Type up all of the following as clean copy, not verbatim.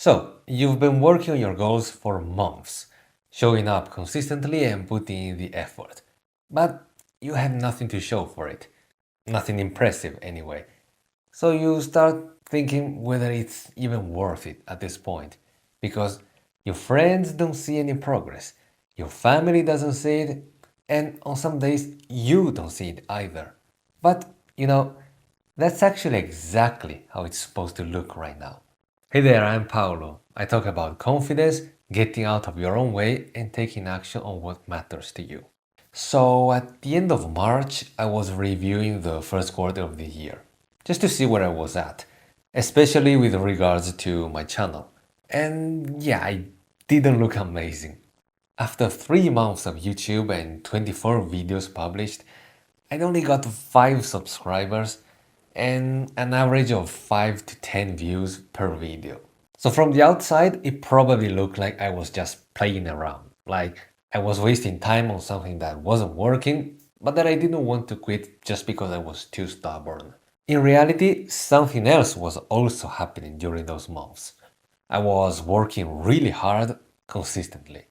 So, you've been working on your goals for months, showing up consistently and putting in the effort. But you have nothing to show for it. Nothing impressive, anyway. So you start thinking whether it's even worth it at this point. Because your friends don't see any progress, your family doesn't see it, and on some days you don't see it either. But, that's actually exactly how it's supposed to look right now. Hey there, I'm Paolo. I talk about confidence, getting out of your own way, and taking action on what matters to you. So, at the end of March, I was reviewing the first quarter of the year, just to see where I was at, especially with regards to my channel. And yeah, I didn't look amazing. After 3 months of YouTube and 24 videos published, I'd only got 5 subscribers and an average of 5 to 10 views per video. So from the outside, it probably looked like I was just playing around, like I was wasting time on something that wasn't working, but that I didn't want to quit just because I was too stubborn. In reality, something else was also happening during those months. I was working really hard consistently.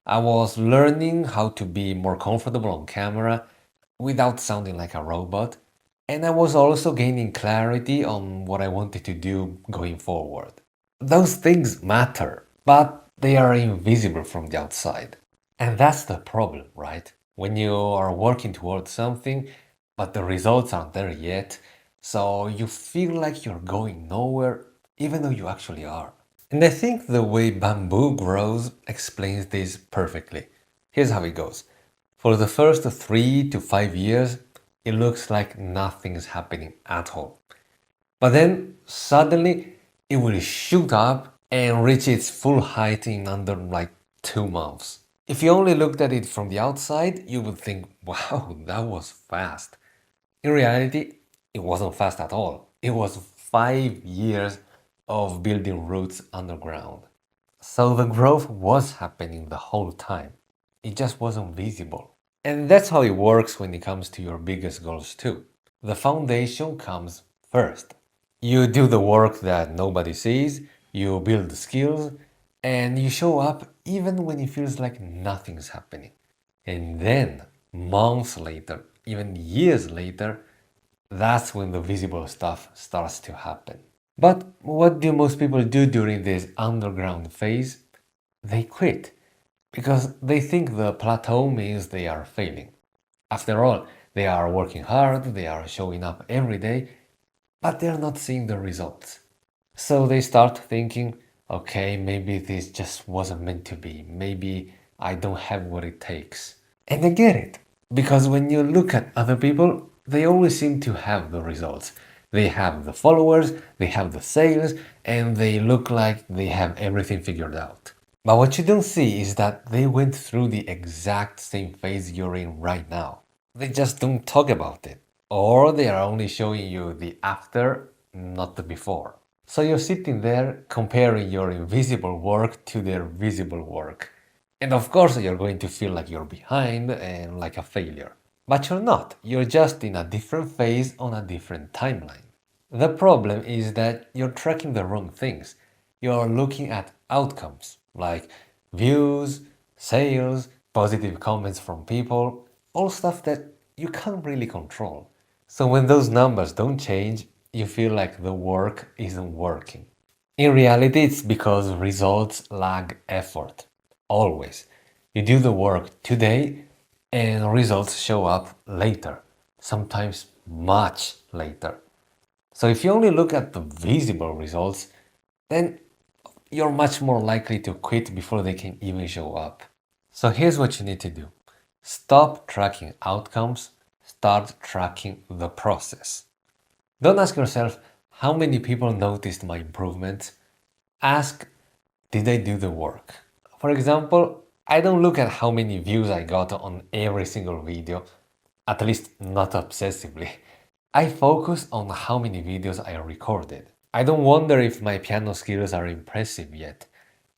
I was learning how to be more comfortable on camera without sounding like a robot, and I was also gaining clarity on what I wanted to do going forward. Those things matter, but they are invisible from the outside. And that's the problem, right? When you are working towards something, but the results aren't there yet, so you feel like you're going nowhere, even though you actually are. And I think the way bamboo grows explains this perfectly. Here's how it goes. For the first 3 to 5 years, it looks like nothing's happening at all. But then suddenly it will shoot up and reach its full height in under like 2 months. If you only looked at it from the outside, you would think, wow, that was fast. In reality, it wasn't fast at all. It was 5 years of building roots underground. So the growth was happening the whole time. It just wasn't visible. And that's how it works when it comes to your biggest goals too. The foundation comes first. You do the work that nobody sees, you build the skills, and you show up even when it feels like nothing's happening. And then, months later, even years later, that's when the visible stuff starts to happen. But what do most people do during this underground phase? They quit because they think the plateau means they are failing. After all, they are working hard, they are showing up every day, but they're not seeing the results. So they start thinking, okay, maybe this just wasn't meant to be. Maybe I don't have what it takes. And I get it, because when you look at other people, they always seem to have the results. They have the followers, they have the sales, and they look like they have everything figured out. But what you don't see is that they went through the exact same phase you're in right now. They just don't talk about it. Or they are only showing you the after, not the before. So you're sitting there comparing your invisible work to their visible work. And of course, you're going to feel like you're behind and like a failure. But you're not. You're just in a different phase on a different timeline. The problem is that you're tracking the wrong things. You're looking at outcomes like views, sales, positive comments from people, all stuff that you can't really control. So when those numbers don't change, you feel like the work isn't working. In reality, it's because results lag effort. Always. You do the work today and results show up later, sometimes much later. So if you only look at the visible results, then you're much more likely to quit before they can even show up. So here's what you need to do. Stop tracking outcomes, start tracking the process. Don't ask yourself, how many people noticed my improvements? Ask, did I do the work? For example, I don't look at how many views I got on every single video, at least not obsessively. I focus on how many videos I recorded. I don't wonder if my piano skills are impressive yet.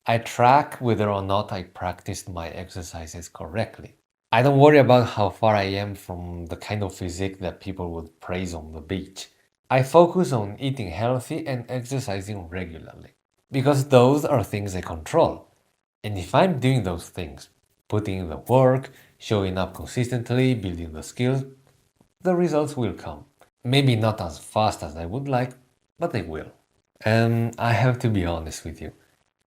I track whether or not I practiced my exercises correctly. I don't worry about how far I am from the kind of physique that people would praise on the beach. I focus on eating healthy and exercising regularly. because those are things I control. And if I'm doing those things, putting in the work, showing up consistently, building the skills, the results will come. Maybe not as fast as I would like, but they will. And I have to be honest with you.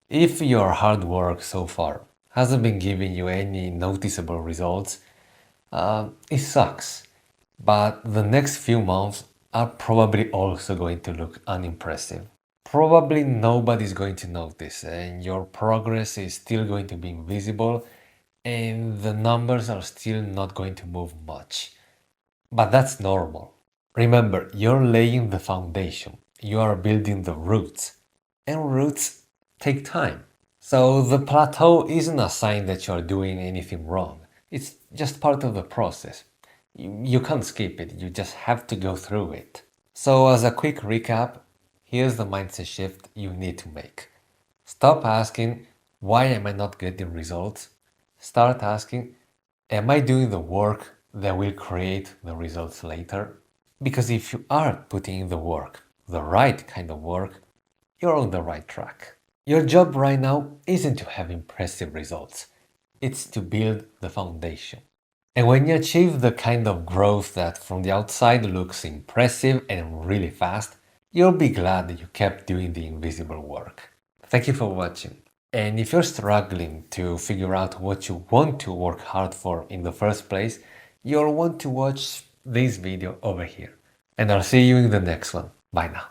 If your hard work so far hasn't been giving you any noticeable results, it sucks. But the next few months are probably also going to look unimpressive. Probably nobody's going to notice, and your progress is still going to be invisible, and the numbers are still not going to move much. But that's normal. Remember, you're laying the foundation, you are building the roots, and roots take time. So the plateau isn't a sign that you're doing anything wrong, it's just part of the process. You can't skip it, you just have to go through it. So, as a quick recap, here's the mindset shift you need to make. Stop asking, why am I not getting results? Start asking, am I doing the work that will create the results later? Because if you are putting in the work, the right kind of work, you're on the right track. Your job right now isn't to have impressive results, it's to build the foundation. And when you achieve the kind of growth that from the outside looks impressive and really fast, you'll be glad that you kept doing the invisible work. Thank you for watching. And if you're struggling to figure out what you want to work hard for in the first place, you'll want to watch this video over here. And I'll see you in the next one. Bye now.